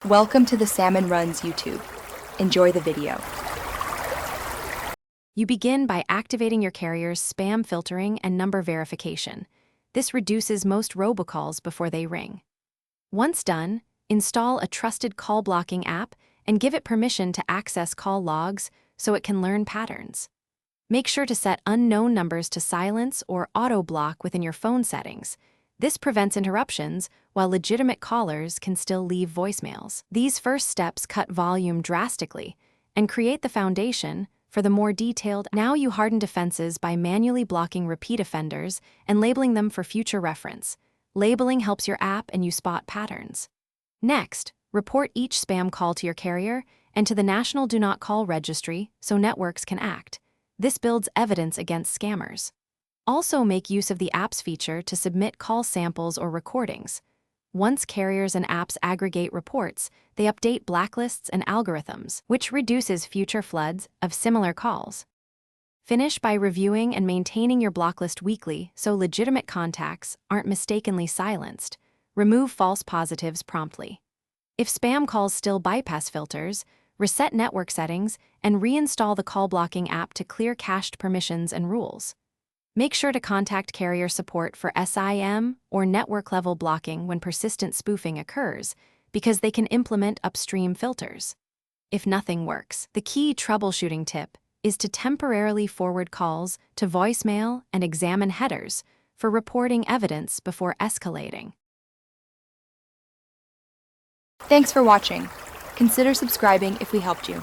Welcome to the Salmon Runs YouTube. Enjoy the video. You begin by activating your carrier's spam filtering and number verification. This reduces most robocalls before they ring. Once done, install a trusted call blocking app and give it permission to access call logs so it can learn patterns. Make sure to set unknown numbers to silence or auto block within your phone settings. This prevents interruptions, while legitimate callers can still leave voicemails. These first steps cut volume drastically and create the foundation for the more detailed. Now you harden defenses by manually blocking repeat offenders and labeling them for future reference. Labeling helps your app and you spot patterns. Next, report each spam call to your carrier and to the National Do Not Call Registry so networks can act. This builds evidence against scammers. Also make use of the app's feature to submit call samples or recordings. Once carriers and apps aggregate reports, they update blacklists and algorithms, which reduces future floods of similar calls. Finish by reviewing and maintaining your blocklist weekly so legitimate contacts aren't mistakenly silenced. Remove false positives promptly. If spam calls still bypass filters, reset network settings and reinstall the call blocking app to clear cached permissions and rules. Make sure to contact carrier support for SIM or network-level blocking when persistent spoofing occurs, because they can implement upstream filters. If nothing works, the key troubleshooting tip is to temporarily forward calls to voicemail and examine headers for reporting evidence before escalating. Thanks for watching. Consider subscribing if we helped you.